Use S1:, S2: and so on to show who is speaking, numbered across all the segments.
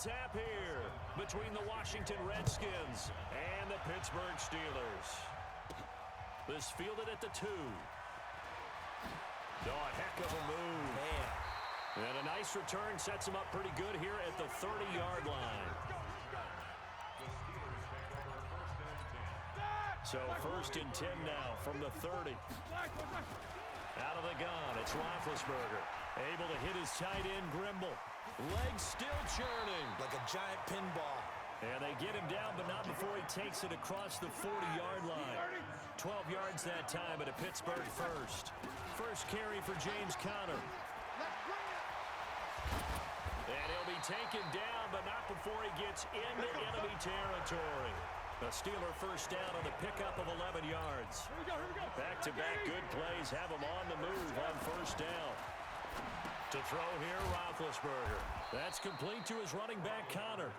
S1: mishap here between the Washington Redskins and the Pittsburgh Steelers. This fielded at the 2. Oh, a heck of a move.
S2: Man.
S1: And a nice return sets him up pretty good here at the 30-yard line. So 1st and 10 now from the 30. Out of the gun, it's Roethlisberger. Able to hit his tight end, Grimble. Legs still churning.
S2: Like a giant pinball.
S1: And they get him down, but not before he takes it across the 40-yard line. 12 yards that time at a Pittsburgh first. First carry for James Conner. And he'll be taken down, but not before he gets into enemy territory. A Steeler first down on the pickup of 11 yards. Back-to-back good plays have him on the move on first down. To throw here, Roethlisberger. That's complete to his running back, Conner.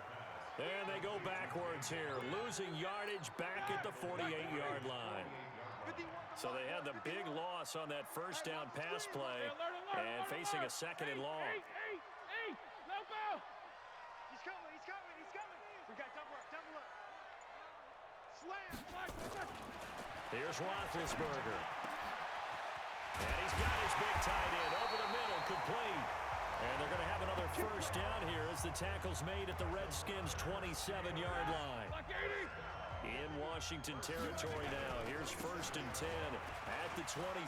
S1: And they go backwards here, losing yardage back at the 48-yard line. So they had the big loss on that first down pass play and facing a 2nd and long.
S3: He's coming. We got double up. Slam.
S1: Here's Roethlisberger. And he's got his big tight end over the middle, complete. And they're going to have another first down here as the tackle's made at the Redskins' 27-yard line. In Washington territory now. Here's 1st and 10 at the 27.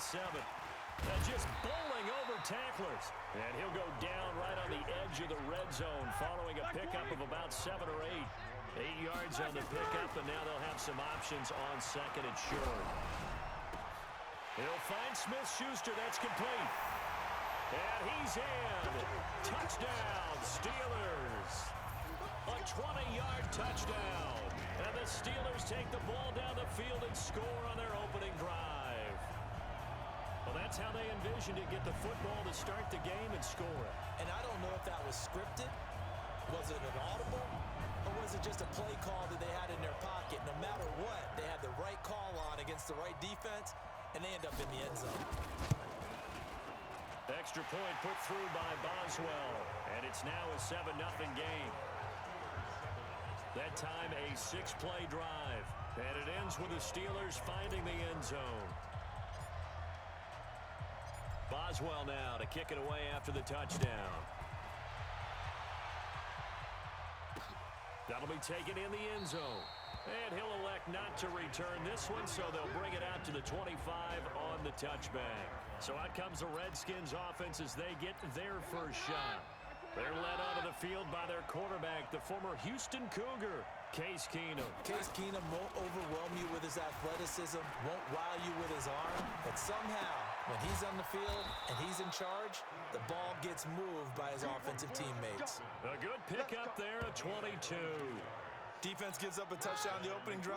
S1: Just bowling over tacklers. And he'll go down right on the edge of the red zone following a pickup of about 7 or 8. 8 yards on the pickup, and now they'll have some options on 2nd and short. He'll find Smith-Schuster. That's complete. And he's in. Touchdown, Steelers. A 20-yard touchdown. And the Steelers take the ball down the field and score on their opening drive. Well, that's how they envisioned it. Get the football to start the game and score it.
S2: And I don't know if that was scripted. Was it an audible? Or was it just a play call that they had in their pocket? No matter what, they had the right call on against the right defense, and they end up in the end zone.
S1: Extra point put through by Boswell, and it's now a 7-0 game. That time a 6-play drive, and it ends with the Steelers finding the end zone. Boswell now to kick it away after the touchdown. That'll be taken in the end zone. And he'll elect not to return this one, so they'll bring it out to the 25 on the touchback. So out comes the Redskins offense as they get their first shot. They're led onto the field by their quarterback, the former Houston Cougar, Case Keenum.
S2: Case Keenum won't overwhelm you with his athleticism, won't wow you with his arm, but somehow, when he's on the field and he's in charge, the ball gets moved by his offensive teammates.
S1: A good pickup there at 22.
S2: Defense gives up a touchdown the opening drive.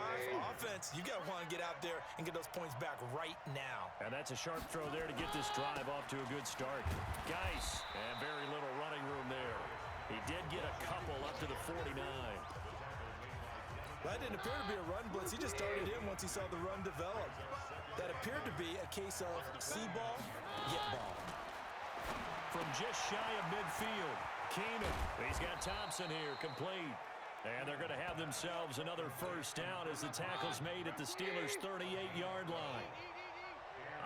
S2: Offense, you got to want to get out there and get those points back right now.
S1: And that's a sharp throw there to get this drive off to a good start. Geis, and very little running room there. He did get a couple up to the 49.
S2: That didn't appear to be a run blitz. He just started in once he saw the run develop. That appeared to be a case of see ball, get ball.
S1: From just shy of midfield, Keenum. He's got Thompson here, complete. And they're going to have themselves another first down as the tackle's made at the Steelers' 38-yard line.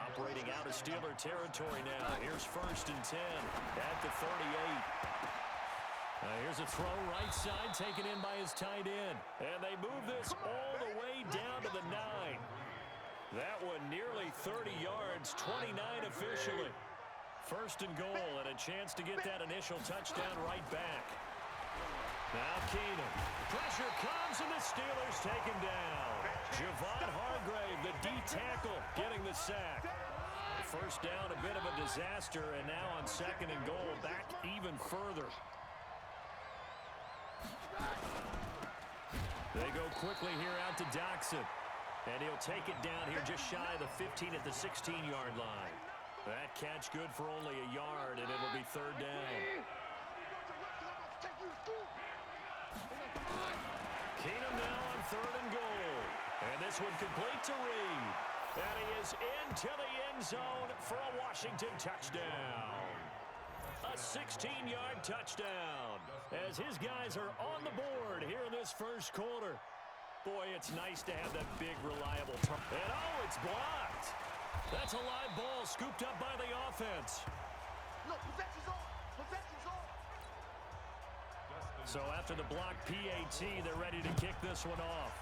S1: Operating out of Steeler territory now. Here's 1st and 10 at the 38. Here's a throw right side taken in by his tight end. And they move this all the way down to the 9. That one nearly 30 yards, 29 officially. 1st and goal and a chance to get that initial touchdown right back. Now Keenum. Pressure comes and the Steelers take him down. Javon Hargrave, the D tackle, getting the sack. First down, a bit of a disaster, and now on 2nd and goal, back even further. They go quickly here out to Doxson. And he'll take it down here just shy of the 15 at the 16-yard line. That catch good for only a yard, and it'll be 3rd down. Keenum now on 3rd and goal. And this one complete to Reed. And he is into the end zone for a Washington touchdown. A 16-yard touchdown. as his guys are on the board here in this first quarter. Boy, it's nice to have that big, reliable turn. And, oh, it's blocked. That's a live ball scooped up by the offense.
S3: No, possession's on. Possession's on.
S1: So after the blocked PAT, they're ready to kick this one off.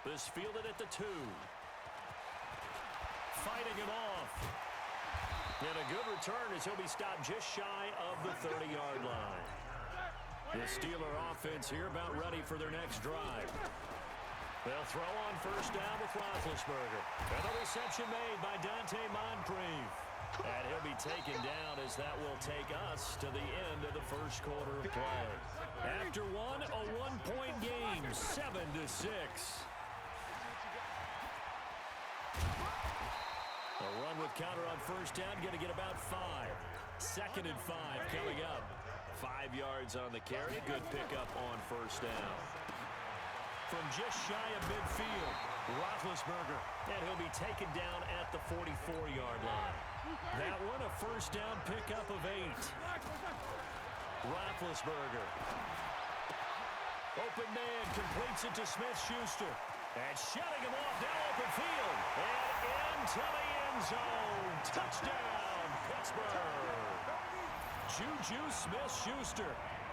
S1: This fielded at the 2. Fighting him off. And a good return as he'll be stopped just shy of the 30-yard line. The Steeler offense here about ready for their next drive. They'll throw on first down with Roethlisberger. And the reception made by Dante Moncrief. And he'll be taken down as that will take us to the end of the first quarter of play. After a one-point game, 7-6. A run with counter on first down, going to get about 5. 2nd and 5 coming up. 5 yards on the carry. Good pickup on first down. From just shy of midfield, Roethlisberger, and he'll be taken down at the 44-yard line. That one a first down pickup of 8. Roethlisberger. Open man, completes it to Smith-Schuster. And shutting him off down open field. And into the end zone. Touchdown, Pittsburgh. Juju Smith-Schuster.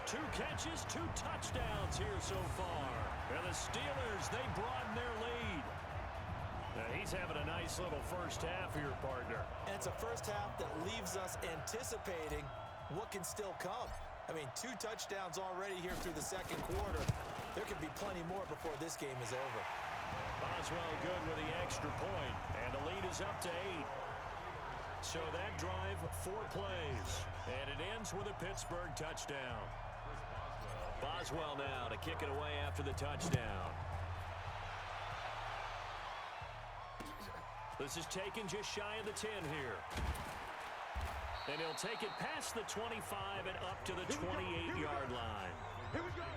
S1: 2 catches, 2 touchdowns here so far. And the Steelers, they broaden their lead. Now he's having a nice little first half here, partner.
S2: And it's a first half that leaves us anticipating what can still come. I mean, 2 touchdowns already here through the second quarter. There could be plenty more before this game is over.
S1: Boswell good with the extra point, and the lead is up to 8. So that drive, 4 plays, and it ends with a Pittsburgh touchdown. Boswell now to kick it away after the touchdown. This is taken just shy of the 10 here. And he'll take it past the 25 and up to the 28-yard line.
S3: Here we go.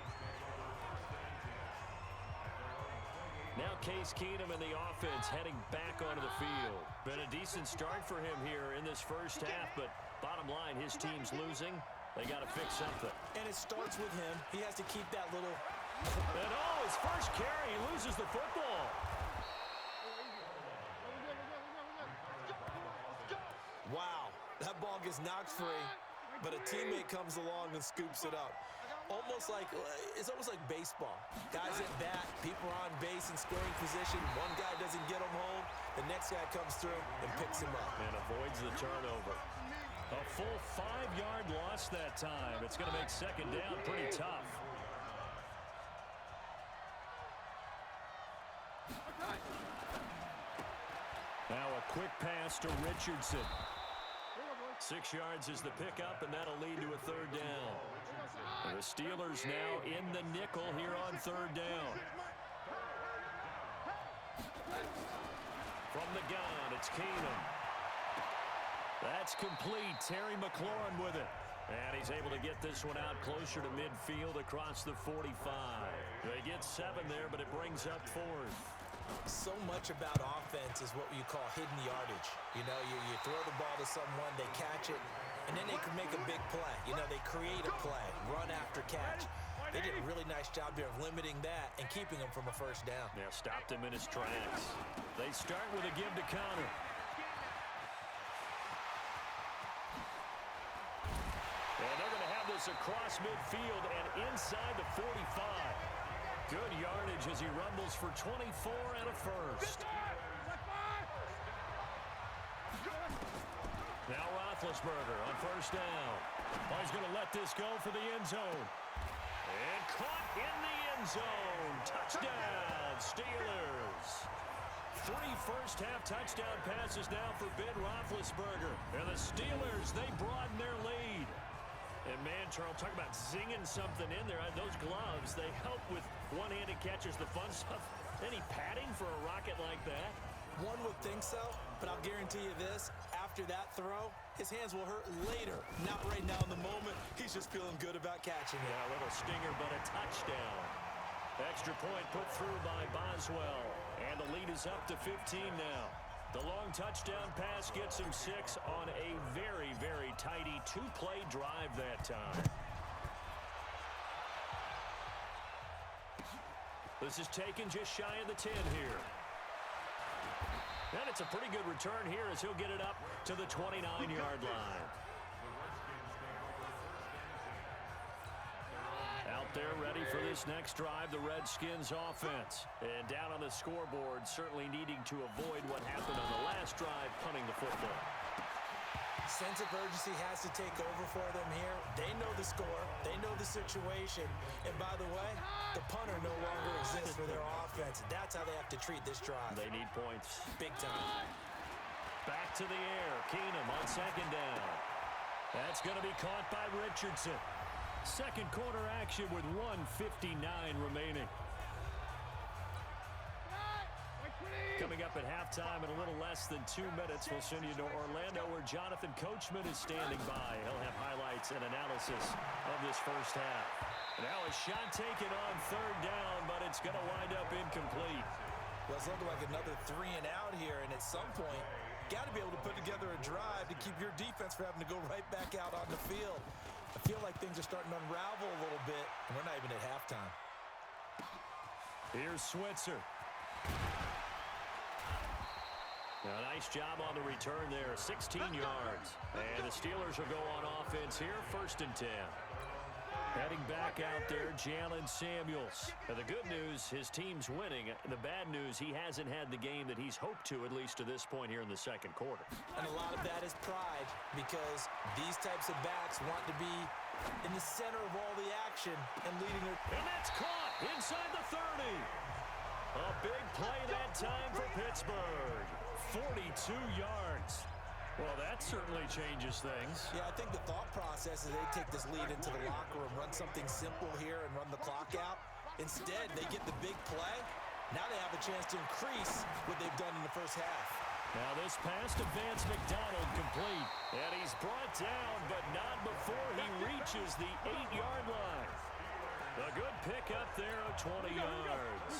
S1: Now Case Keenum and the offense heading back onto the field. Been a decent start for him here in this first half, but bottom line, his team's losing. They got to fix something.
S2: And it starts with him. He has to keep that little...
S1: And oh, his first carry, he loses the football.
S2: Wow, that ball gets knocked free, but a teammate comes along and scoops it up. It's almost like baseball. Guys at bat, people are on base in scoring position. One guy doesn't get him home. The next guy comes through and picks him up.
S1: And avoids the turnover. A full 5-yard loss that time. It's going to make second down pretty tough. Now a quick pass to Richardson. 6 yards is the pickup, and that'll lead to a third down. And the Steelers now in the nickel here on third down. From the gun, it's Keenum. That's complete. Terry McLaurin with it. And he's able to get this one out closer to midfield across the 45. They get 7 there, but it brings up 4th.
S2: So much about offense is what you call hidden yardage. You know, you throw the ball to someone, they catch it, and then they can make a big play. You know, they create a play, run after catch. They did a really nice job here of limiting that and keeping him from a first down.
S1: Yeah, stopped him in his tracks. They start with a give to counter. And they're going to have this across midfield and inside the 45. Good yardage as he rumbles for 24 and a first. Now Roethlisberger on first down. Oh, he's going to let this go for the end zone. And caught in the end zone. Touchdown, Steelers. 3 first-half touchdown passes now for Ben Roethlisberger. And the Steelers, they broaden their lead. And, man, Charles, talk about zinging something in there. Those gloves, they help with one-handed catches, the fun stuff. Any padding for a rocket like that?
S2: One would think so, but I'll guarantee you this. After that throw, his hands will hurt later. Not right now in the moment. He's just feeling good about catching it.
S1: Yeah, a little stinger, but a touchdown. Extra point put through by Boswell. And the lead is up to 15 now. The long touchdown pass gets him 6 on a very, very tidy two-play drive that time. This is taken just shy of the 10 here. And it's a pretty good return here as he'll get it up to the 29-yard line. Out there ready for this next drive, the Redskins offense. And down on the scoreboard, certainly needing to avoid what happened on the last drive, punting the football.
S2: Sense of urgency has to take over for them here. They know the score. They know the situation. And by the way, the punter no longer exists for their offense. That's how they have to treat this drive.
S1: They need points.
S2: Big time.
S1: Back to the air. Keenum on second down. That's going to be caught by Richardson. Second quarter action with 1:59 remaining. Coming up at halftime in a little less than 2 minutes, we'll send you to Orlando where Jonathan Coachman is standing by. He'll have highlights and analysis of this first half. Now a shot taken on third down, but it's going to wind up incomplete.
S2: Well, it's looking like another 3 and out here, and at some point, got to be able to put together a drive to keep your defense from having to go right back out on the field. I feel like things are starting to unravel a little bit, and we're not even at halftime.
S1: Here's Switzer. Now, nice job on the return there, 16 yards. And the Steelers will go on offense here, 1st and 10. Heading back out there, Jalen Samuels. Now, the good news, his team's winning. The bad news, he hasn't had the game that he's hoped to, at least to this point here in the second quarter.
S2: And a lot of that is pride, because these types of backs want to be in the center of all the action and leading their...
S1: And that's caught inside the 30. A big play that time for Pittsburgh. 42 yards. Well, that certainly changes things.
S2: Yeah, I think the thought process is they take this lead into the locker room, run something simple here and run the clock out. Instead, they get the big play. Now they have a chance to increase what they've done in the first half.
S1: Now this pass to Vance McDonald complete. And he's brought down, but not before he reaches the 8-yard line. A good pickup there of 20 yards.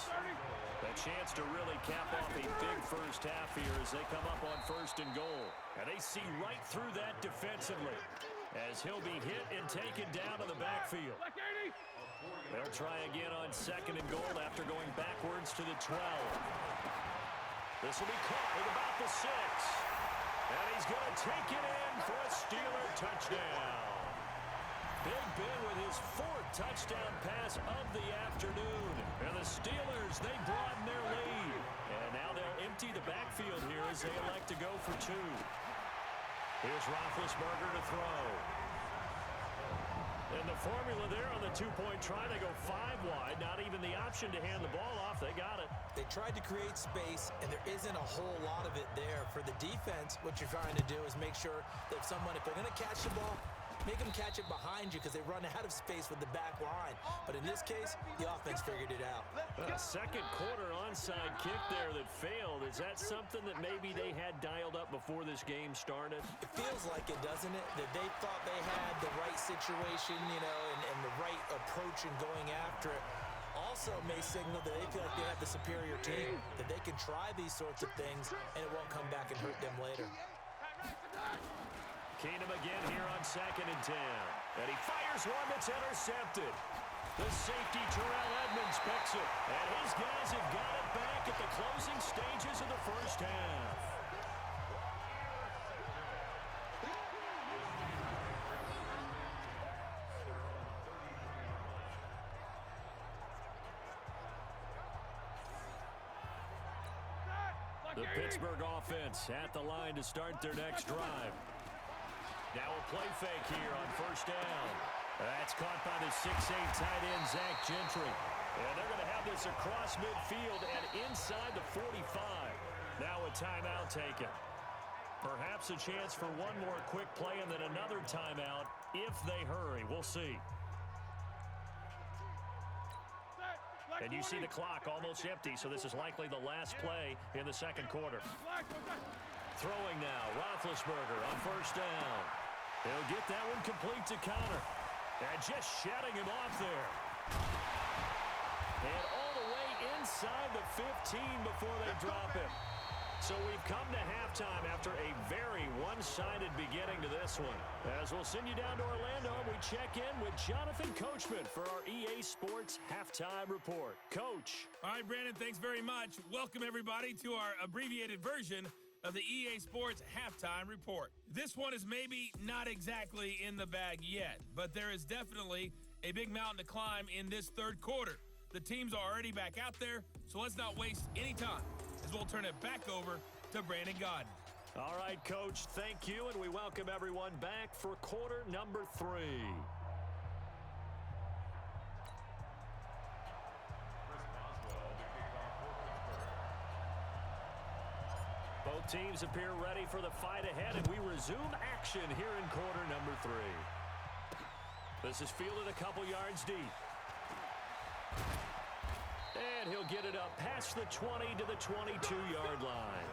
S1: A chance to really cap off a big first half here as they come up on 1st and goal. And they see right through that defensively as he'll be hit and taken down to the backfield. They'll try again on 2nd and goal after going backwards to the 12. This will be caught at about the 6. And he's going to take it in for a Steeler touchdown. Big Ben with his 4th touchdown pass of the afternoon. And the Steelers, they broaden their lead. And now they'll empty the backfield here as they elect to go for 2. Here's Roethlisberger to throw. And the formula there on the 2-point try, they go 5 wide. Not even the option to hand the ball off. They got it.
S2: They tried to create space, and there isn't a whole lot of it there. For the defense, what you're trying to do is make sure that if they're going to catch the ball, make them catch it behind you because they run out of space with the back line. But in this case, the offense figured it out.
S1: A second quarter onside kick there that failed. Is that something that maybe they had dialed up before this game started?
S2: It feels like it, doesn't it? That they thought they had the right situation, and the right approach in going after it. Also may signal that they feel like they have the superior team, that they can try these sorts of things, and it won't come back and hurt them later.
S1: Keenum again here on 2nd and 10. And he fires one that's intercepted. The safety, Terrell Edmonds, picks it. And his guys have got it back at the closing stages of the first half. The Pittsburgh offense at the line to start their next drive. Now a play fake here on 1st down. That's caught by the 6'8 tight end, Zach Gentry. And they're going to have this across midfield and inside the 45. Now a timeout taken. Perhaps a chance for one more quick play and then another timeout if they hurry. We'll see. And you see the clock almost empty, so this is likely the last play in the second quarter. Throwing now, Roethlisberger on 1st down. He'll get that one complete to counter. And just shutting him off there. And all the way inside the 15 before they drop him. So we've come to halftime after a very one-sided beginning to this one. As we'll send you down to Orlando, we check in with Jonathan Coachman for our EA Sports Halftime Report. Coach.
S4: All right, Brandon, thanks very much. Welcome, everybody, to our abbreviated version of the EA Sports Halftime Report. This one is maybe not exactly in the bag yet, but there is definitely a big mountain to climb in this third quarter. The teams are already back out there, so let's not waste any time, as we'll turn it back over to Brandon Godden.
S1: All right, Coach, thank you, and we welcome everyone back for quarter number 3. Both teams appear ready for the fight ahead, and we resume action here in quarter number 3. This is fielded a couple yards deep. And he'll get it up past the 20 to the 22-yard line.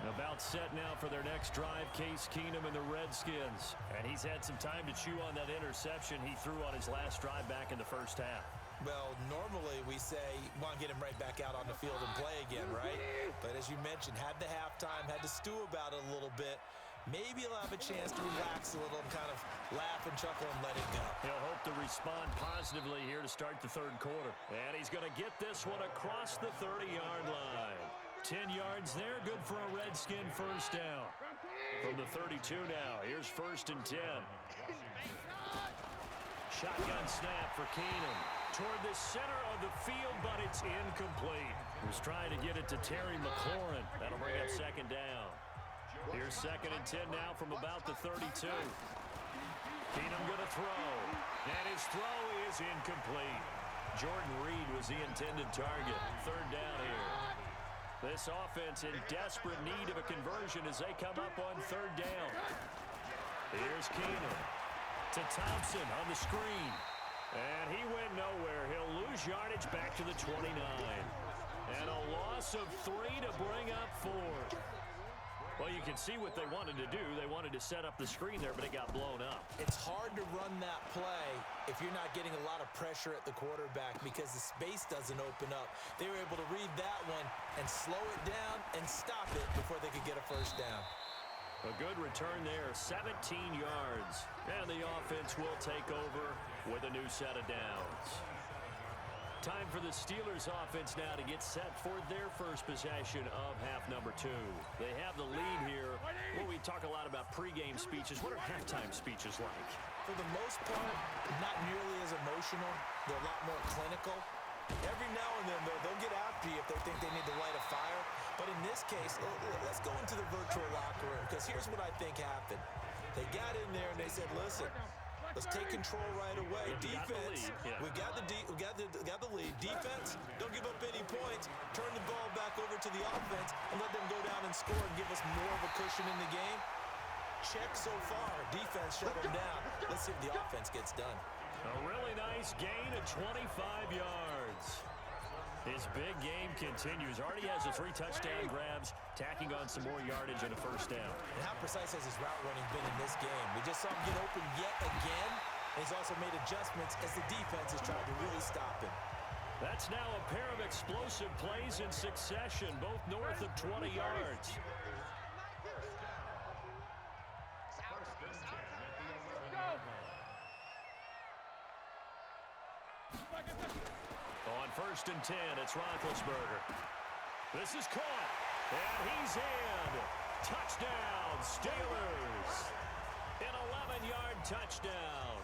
S1: About set now for their next drive, Case Keenum and the Redskins. And he's had some time to chew on that interception he threw on his last drive back in the first half.
S2: Well, normally we say, want to get him right back out on the field and play again, right? But as you mentioned, had the halftime, had to stew about it a little bit. Maybe he'll have a chance to relax a little and kind of laugh and chuckle and let it go.
S1: He'll hope to respond positively here to start the third quarter. And he's going to get this one across the 30-yard line. 10 yards there, good for a Redskin first down. From the 32 now, here's 1st and 10. Shotgun snap for Keenum. Toward the center of the field, but it's incomplete. He was trying to get it to Terry McLaurin. That'll bring up 2nd down. Here's 2nd and 10 now from about the 32. Keenum going to throw. And his throw is incomplete. Jordan Reed was the intended target. 3rd down here. This offense in desperate need of a conversion as they come up on 3rd down. Here's Keenum to Thompson on the screen. And he went nowhere. He'll lose yardage back to the 29. And a loss of 3 to bring up 4. Well, you can see what they wanted to do. They wanted to set up the screen there, but it got blown up.
S2: It's hard to run that play if you're not getting a lot of pressure at the quarterback because the space doesn't open up. They were able to read that one and slow it down and stop it before they could get a first down.
S1: A good return there, 17 yards. And the offense will take over with a new set of downs. Time for the Steelers offense now to get set for their first possession of half number 2. They have the lead here. Well, we talk a lot about pregame speeches. What are halftime speeches like?
S2: For the most part, not nearly as emotional. They're a lot more clinical. Every now and then, though, they'll get after you if they think they need to light a fire. But in this case, let's go into the virtual locker room, because here's what I think happened. They got in there and they said, listen, let's take control right away. Defense, we got the lead. Defense, don't give up any points. Turn the ball back over to the offense and let them go down and score and give us more of a cushion in the game. Check so far. Defense shut them down. Let's see if the offense gets done.
S1: A really nice gain of 25 yards. His big game continues. Already has the 3 touchdown grabs, tacking on some more yardage and a first down.
S2: And how precise has his route running been in this game? We just saw him get open yet again. And he's also made adjustments as the defense has tried to really stop him.
S1: That's now a pair of explosive plays in succession, both north of 20 yards. On 1st and 10, it's Roethlisberger. This is caught, and he's in. Touchdown, Steelers. An 11-yard touchdown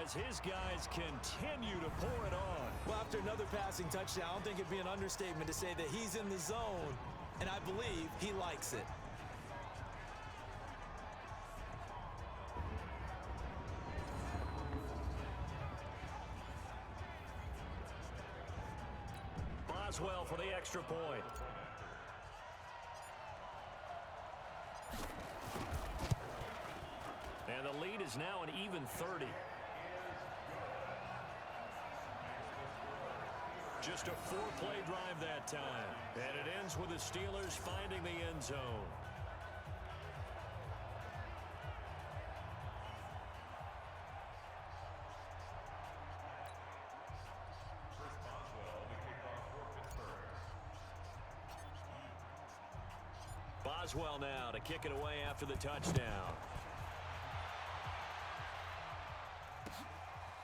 S1: as his guys continue to pour it on.
S2: Well, after another passing touchdown, I don't think it'd be an understatement to say that he's in the zone, and I believe he likes it.
S1: Boswell for the extra point. And the lead is now an even 30. Just a 4-play drive that time. And it ends with the Steelers finding the end zone. Boswell now to kick it away after the touchdown.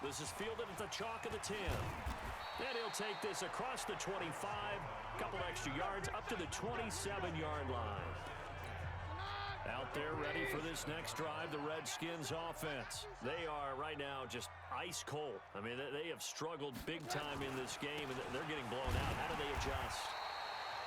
S1: This is fielded at the chalk of the 10. And he'll take this across the 25, a couple extra yards, up to the 27-yard line. Out there ready for this next drive, the Redskins offense. They are right now just ice cold. I mean, they have struggled big time in this game, and they're getting blown out. How do they adjust?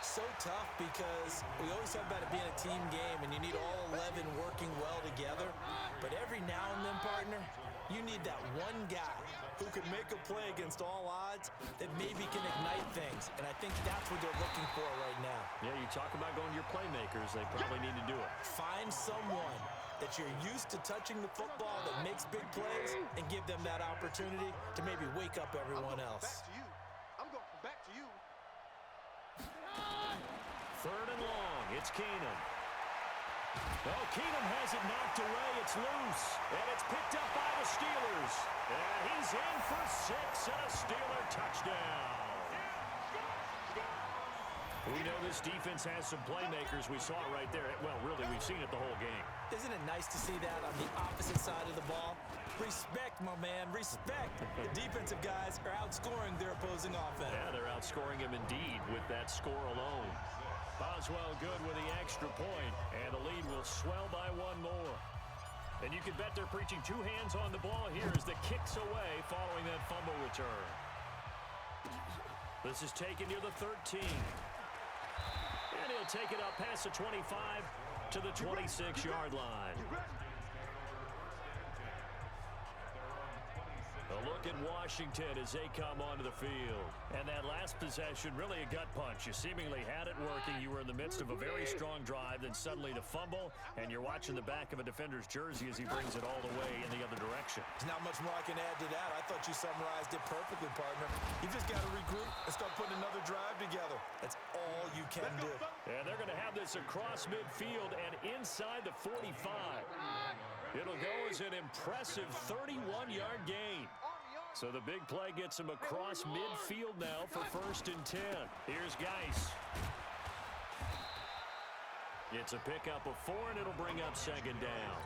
S2: So tough because we always talk about it being a team game, and you need all 11 working well together. But every now and then, partner, you need that one guy who can make a play against all odds that maybe can ignite things. And I think that's what they're looking for right now.
S1: Yeah, you talk about going to your playmakers. They probably need to do it.
S2: Find someone that you're used to touching the football that makes big plays and give them that opportunity to maybe wake up everyone else.
S3: I'm going back to you.
S1: Third and long. It's Keenum. Oh, Keenum has it knocked away. It's loose. And it's picked up by the Steelers. And he's in for 6 and a Steeler touchdown. We know this defense has some playmakers. We saw it right there. Well, really, we've seen it the whole game.
S2: Isn't it nice to see that on the opposite side of the ball? Respect, my man, respect. The defensive guys are outscoring their opposing offense.
S1: Yeah, they're outscoring him indeed with that score alone. Boswell good with the extra point, and the lead will swell by one more. And you can bet they're preaching two hands on the ball here as the kick's away following that fumble return. This is taken near the 13. And he'll take it up past the 25 to the 26-yard line. A look at Washington as they come onto the field. And that last possession, really a gut punch. You seemingly had it working. You were in the midst of a very strong drive, then suddenly the fumble, and you're watching the back of a defender's jersey as he brings it all the way in the other direction.
S2: There's not much more I can add to that. I thought you summarized it perfectly, partner. You just got to regroup and start putting another drive together. That's all you can do.
S1: And they're going to have this across midfield and inside the 45. It'll go as an impressive 31-yard gain. So the big play gets him across midfield now for 1st and 10. Here's Geis. It's a pickup of 4, and it'll bring up 2nd down.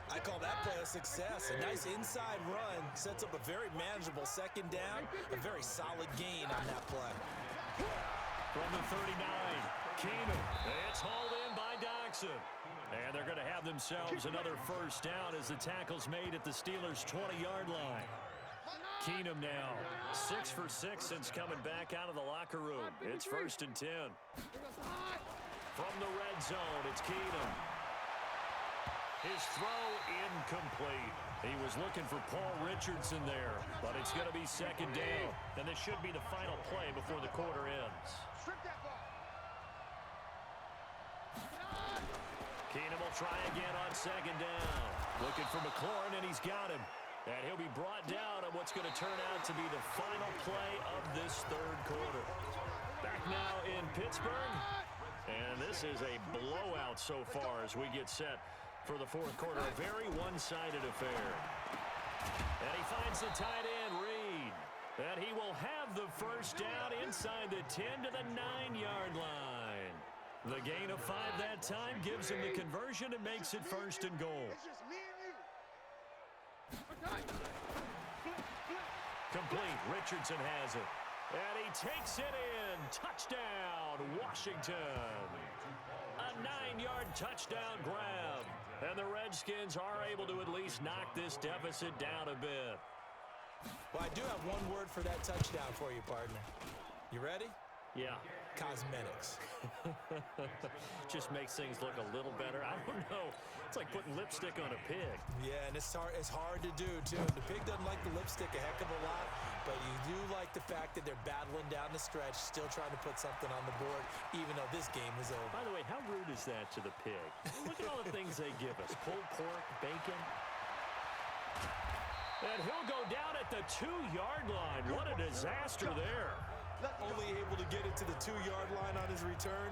S2: I call that play a success. A nice inside run sets up a very manageable 2nd down. A very solid gain on that play.
S1: From the 39, Keenum. It's hauled in by Doxson. And they're going to have themselves another 1st down as the tackle's made at the Steelers' 20-yard line. Keenum now, 6 for 6 since coming back out of the locker room. It's 1st and 10. From the red zone, it's Keenum. His throw incomplete. He was looking for Paul Richardson there, but it's going to be 2nd down. And this should be the final play before the quarter ends. Keenum will try again on 2nd down. Looking for McLaurin, and he's got him. And he'll be brought down on what's going to turn out to be the final play of this 3rd quarter. Back now in Pittsburgh. And this is a blowout so far as we get set for the 4th quarter. A very one-sided affair. And he finds the tight end, Reed. And he will have the 1st down inside the 10 to the 9-yard line. The gain of 5 that time gives him the conversion and makes it 1st and goal. Complete. Richardson has it. And he takes it in. Touchdown, Washington. A 9-yard touchdown grab. And the Redskins are able to at least knock this deficit down a bit.
S2: Well, I do have one word for that touchdown for you, partner. You ready?
S1: Yeah.
S2: Cosmetics.
S1: Just makes things look a little better. I don't know. It's like putting lipstick on a pig.
S2: Yeah, and it's hard to do, too. The pig doesn't like the lipstick a heck of a lot, but you do like the fact that they're battling down the stretch, still trying to put something on the board, even though this game is over.
S1: By the way, how rude is that to the pig? Look at all the things they give us. Pulled pork, bacon. And he'll go down at the 2-yard line. What a disaster there.
S2: Only able to get it to the 2-yard line on his return.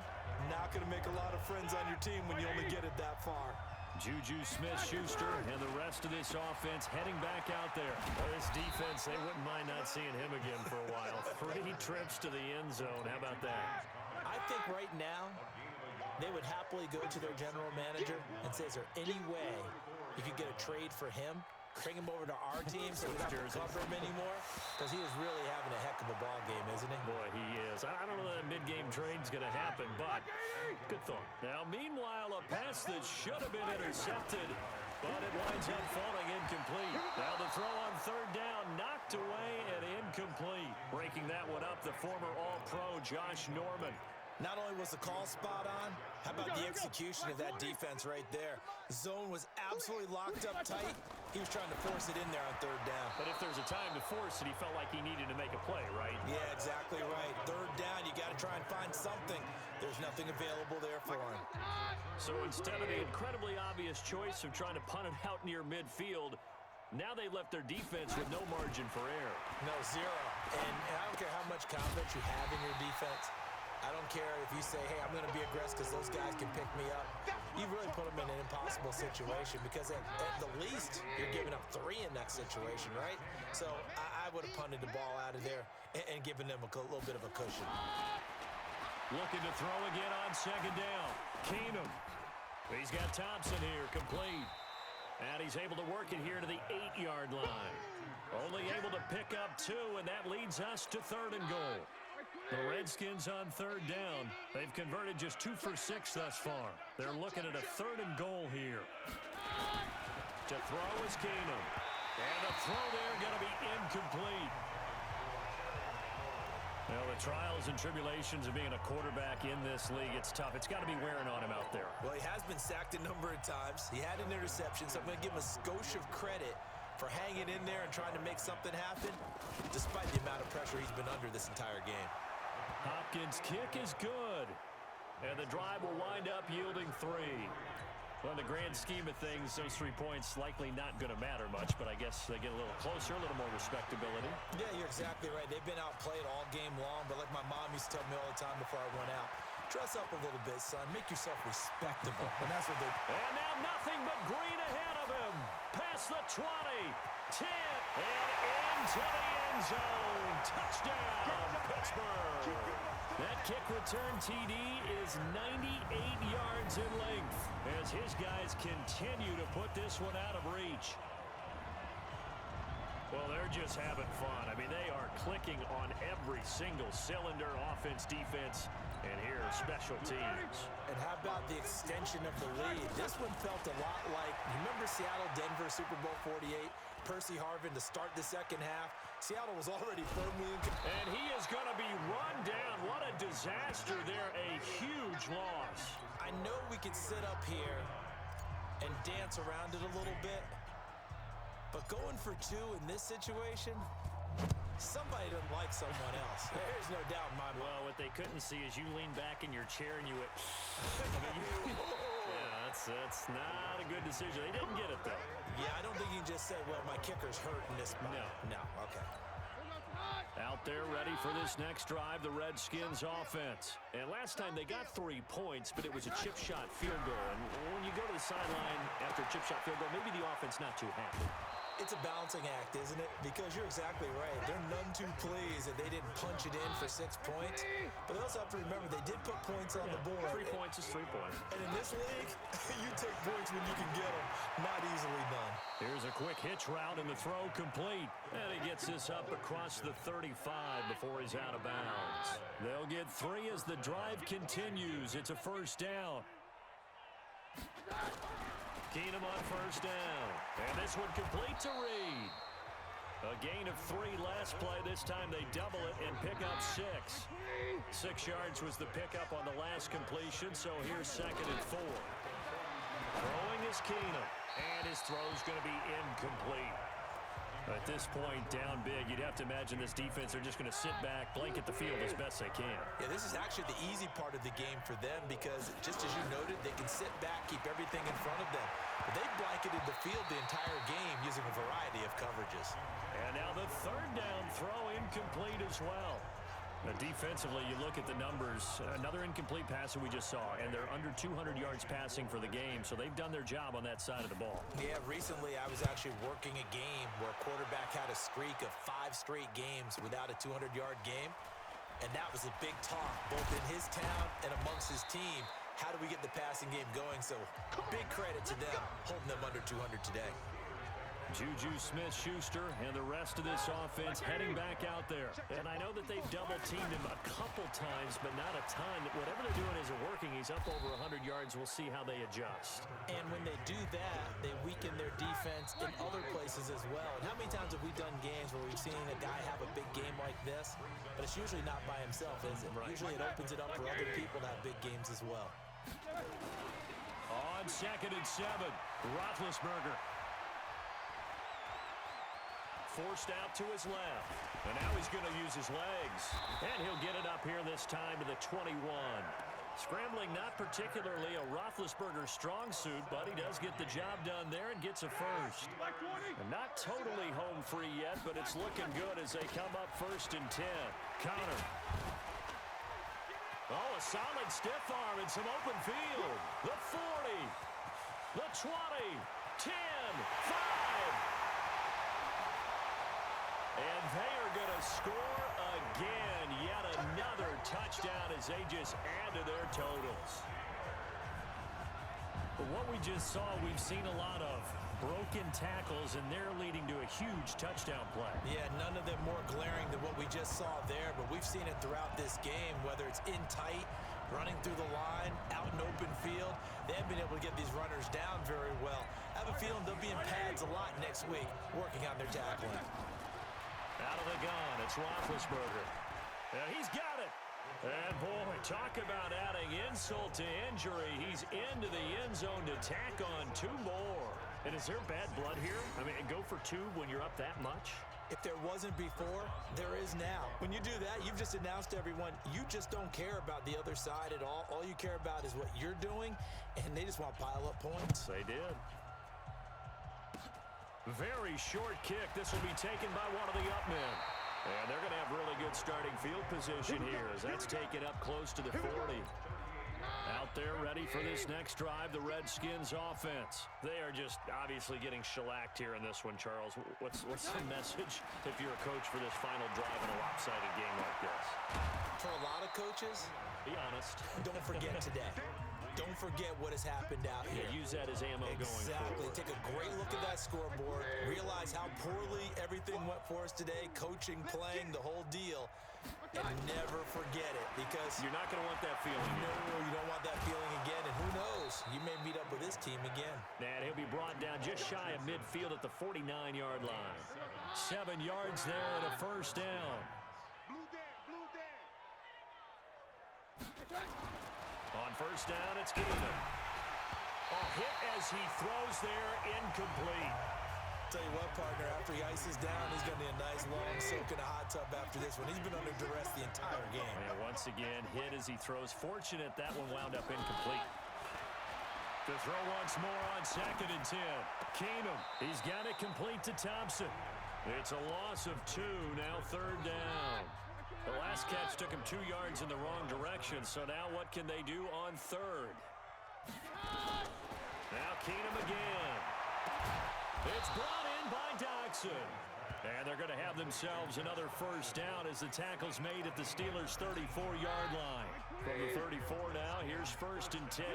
S2: Not going to make a lot of friends on your team when you only get it that far.
S1: Juju Smith-Schuster and the rest of this offense heading back out there. Well, this defense, they wouldn't mind not seeing him again for a while. 3 trips to the end zone. How about that?
S2: I think right now, they would happily go to their general manager and say, is there any way you could get a trade for him? Bring him over to our team so we don't have to cover him anymore? Because he is really having a heck of a ball game, isn't he?
S1: Boy, he is. I don't know that mid-game trade's going to happen, but good thought. Now, meanwhile, a pass that should have been intercepted, but it winds up falling incomplete. Now the throw on third down, knocked away and incomplete. Breaking that one up, the former All-Pro Josh Norman.
S2: Not only was the call spot on, how about the execution of that defense right there? Zone was absolutely locked up tight. He was trying to force it in there on third down.
S1: But if there's a time to force it, he felt like he needed to make a play, right?
S2: Yeah, exactly right. Third down, you got to try and find something. There's nothing available there for him.
S1: So instead of the incredibly obvious choice of trying to punt it out near midfield, now they left their defense with no margin for error.
S2: No, zero. And I don't care how much confidence you have in your defense. I don't care if you say, hey, I'm going to be aggressive because those guys can pick me up. You really put them in an impossible situation because at the least, you're giving up 3 in that situation, right? So I would have punted the ball out of there and given them a little bit of a cushion.
S1: Looking to throw again on second down. Keenum. He's got Thompson here, complete. And he's able to work it here to the 8-yard line. Only able to pick up 2, and that leads us to 3rd and goal. The Redskins on third down. They've converted just 2 for 6 thus far. They're looking at a 3rd and goal here. To throw is Keenum. And the throw there going to be incomplete. Well, the trials and tribulations of being a quarterback in this league, it's tough. It's got to be wearing on him out there.
S2: Well, he has been sacked a number of times. He had an interception, so I'm going to give him a skosh of credit for hanging in there and trying to make something happen, despite the amount of pressure he's been under this entire game.
S1: Hopkins' kick is good. And the drive will wind up yielding 3. Well, in the grand scheme of things, those 3 points likely not going to matter much, but I guess they get a little closer, a little more respectability.
S2: Yeah, you're exactly right. They've been outplayed all game long, but like my mom used to tell me all the time before I went out, dress up a little bit, son. Make yourself respectable. And that's what they...
S1: And now nothing but green ahead of him. Past the 20, 10, and into the end zone. Touchdown, Pittsburgh. That kick return TD is 98 yards in length as his guys continue to put this one out of reach. Well, they're just having fun. I mean, they are clicking on every single cylinder, offense, defense, and here, special teams.
S2: And how about the extension of the lead? This one felt a lot like, you remember Seattle-Denver Super Bowl 48? Percy Harvin to start the second half. Seattle was already firmly in control.
S1: And he is going to be run down. What a disaster there. A huge loss.
S2: I know we could sit up here and dance around it a little bit, but going for 2 in this situation, somebody doesn't like someone else. There's no doubt in my mind.
S1: Well, what they couldn't see is you lean back in your chair and you went, yeah, that's not a good decision. They didn't get it, though.
S2: Yeah, I don't think you can just say, well, my kicker's hurt in this spot.
S1: No.
S2: Okay.
S1: Out there ready for this next drive, the Redskins offense. And last time they got 3 points, but it was a chip shot field goal. And when you go to the sideline after a chip shot field goal, maybe the offense not too happy.
S2: It's a balancing act, isn't it? Because you're exactly right. They're none too pleased that they didn't punch it in for 6 points. But they also have to remember they did put points on the board.
S1: 3 points is 3 points.
S2: And in this league, you take points when you can get them. Not easily done.
S1: Here's a quick hitch route and the throw complete. And he gets this up across the 35 before he's out of bounds. They'll get 3 as the drive continues. It's a first down. Keenum on first down. And this one complete to Reed. A gain of 3 last play. This time they double it and pick up 6. 6 yards was the pickup on the last completion, so here's 2nd and 4. Throwing is Keenum, and his throw's going to be incomplete. At this point, down big, you'd have to imagine this defense are just going to sit back, blanket the field as best they can.
S2: Yeah, this is actually the easy part of the game for them because, just as you noted, they can sit back, keep everything in front of them. But they blanketed the field the entire game using a variety of coverages.
S1: And now the 3rd down throw incomplete as well. Defensively, you look at the numbers, another incomplete pass that we just saw, and they're under 200 yards passing for the game, so they've done their job on that side of the ball.
S2: Yeah, recently I was actually working a game where a quarterback had a streak of 5 straight games without a 200-yard game, and that was a big talk, both in his town and amongst his team, how do we get the passing game going? So big credit to them holding them under 200 today.
S1: Juju Smith-Schuster and the rest of this offense heading back out there. And I know that they've double-teamed him a couple times, but not a ton. Whatever they're doing isn't working. He's up over 100 yards. We'll see how they adjust.
S2: And when they do that, they weaken their defense in other places as well. And how many times have we done games where we've seen a guy have a big game like this? But it's usually not by himself, is it?
S1: Right.
S2: Usually it opens it up for other people to have big games as well.
S1: On 2nd and 7, Roethlisberger. Forced out to his left. And now he's going to use his legs. And he'll get it up here this time to the 21. Scrambling not particularly a Roethlisberger strong suit, but he does get the job done there and gets a first. And not totally home free yet, but it's looking good as they come up 1st and 10. Connor. Oh, a solid stiff arm and some open field. The 40. The 20. 10. 5. And they are going to score again. Yet another touchdown as they just add to their totals. But what we just saw, we've seen a lot of broken tackles, and they're leading to a huge touchdown play.
S2: Yeah, none of them more glaring than what we just saw there, but we've seen it throughout this game, whether it's in tight, running through the line, out in open field. They haven't been able to get these runners down very well. I have a feeling they'll be in pads a lot next week, working on their tackling.
S1: Out of the gun, it's Roethlisberger. He's got it. And, boy, talk about adding insult to injury. He's into the end zone to tack on 2 more. And is there bad blood here? I mean, go for 2 when you're up that much?
S2: If there wasn't before, there is now. When you do that, you've just announced to everyone, you just don't care about the other side at all. All you care about is what you're doing, and they just want to pile up points.
S1: They did. Very short kick. This will be taken by one of the up men. And they're going to have really good starting field position here as that's taken up close to the 40. Out there ready for this next drive, the Redskins offense. They are just obviously getting shellacked here in this one, Charles. What's the message if you're a coach for this final drive in a lopsided game like this?
S2: For a lot of coaches,
S1: be honest.
S2: Don't forget today. Don't forget what has happened out here.
S1: Yeah, use that as ammo going forward.
S2: Take a great look at that scoreboard. Realize how poorly everything went for us today. Coaching, playing, the whole deal. And never forget it, because
S1: you're not going to want that feeling.
S2: No, you don't want that feeling again. And who knows? You may meet up with this team again.
S1: And he'll be brought down just shy of midfield at the 49-yard line. 7 yards there and a first down. On first down, it's Keenum. A hit as he throws there, incomplete.
S2: Tell you what, partner, after he ices down, he's going to need a nice long soak in a hot tub after this one. He's been under duress the entire game.
S1: And once again, hit as he throws. Fortunate that one wound up incomplete. To throw once more on 2nd and 10. Keenum, he's got it complete to Thompson. It's a loss of 2, now 3rd down. The last catch took him 2 yards in the wrong direction, so now what can they do on 3rd? Now Keenum again. It's brought in by Doxson. And they're going to have themselves another first down as the tackle's made at the Steelers' 34-yard line. From the 34 now, here's 1st and 10.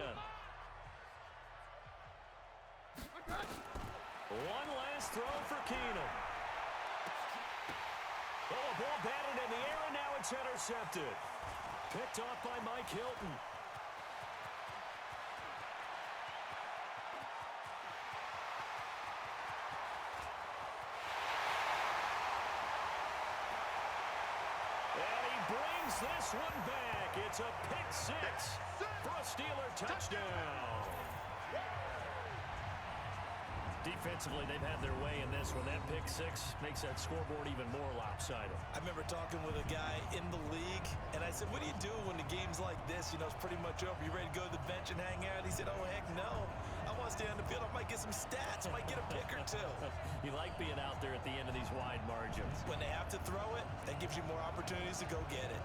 S1: One last throw for Keenum. Oh, a ball batted in the air, and now it's intercepted. Picked off by Mike Hilton. And he brings this one back. It's a pick 6 for a Steeler touchdown. Defensively, they've had their way in this one. That pick 6 makes that scoreboard even more lopsided.
S2: I remember talking with a guy in the league, and I said, what do you do when the game's like this? You know, it's pretty much over. You ready to go to the bench and hang out? He said, oh, heck no. I want to stay on the field. I might get some stats. I might get a pick or 2.
S1: You like being out there at the end of these wide margins.
S2: When they have to throw it, that gives you more opportunities to go get it.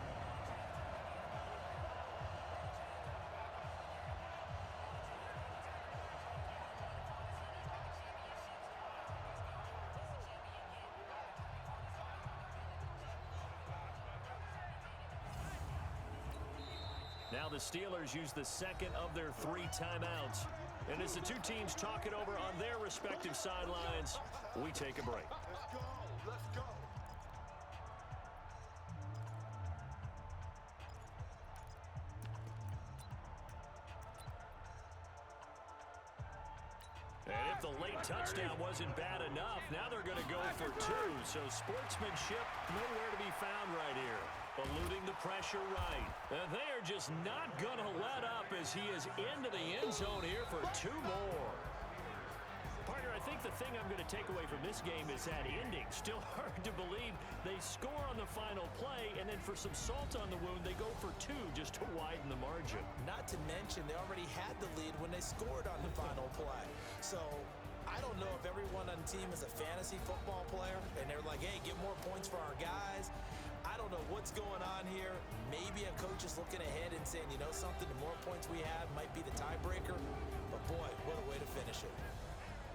S1: Now the the Steelers use the second of their 3 timeouts. And as the two teams talk it over on their respective sidelines, we take a break.
S3: Let's go. Let's go.
S1: And if the late touchdown wasn't bad enough, now they're going to go for 2. So sportsmanship nowhere to be found right here. Eluding the pressure right. And they are just not going to let up as he is into the end zone here for 2 more. Partner, I think the thing I'm going to take away from this game is that ending. Still hard to believe they score on the final play, and then for some salt on the wound, they go for 2 just to widen the margin.
S2: Not to mention, they already had the lead when they scored on the final play. So I don't know if everyone on the team is a fantasy football player, and they're like, hey, get more points for our guys. I don't know what's going on here. Maybe a coach is looking ahead and saying, you know something, the more points we have might be the tiebreaker. But boy, what a way to finish it.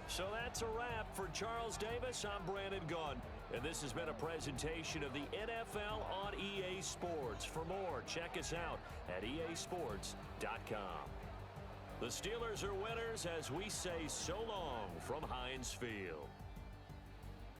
S1: So that's a wrap for Charles Davis. I'm Brandon Gaudin, and this has been a presentation of the NFL on EA Sports. For more, check us out at easports.com. The Steelers are winners as we say so long from Heinz Field.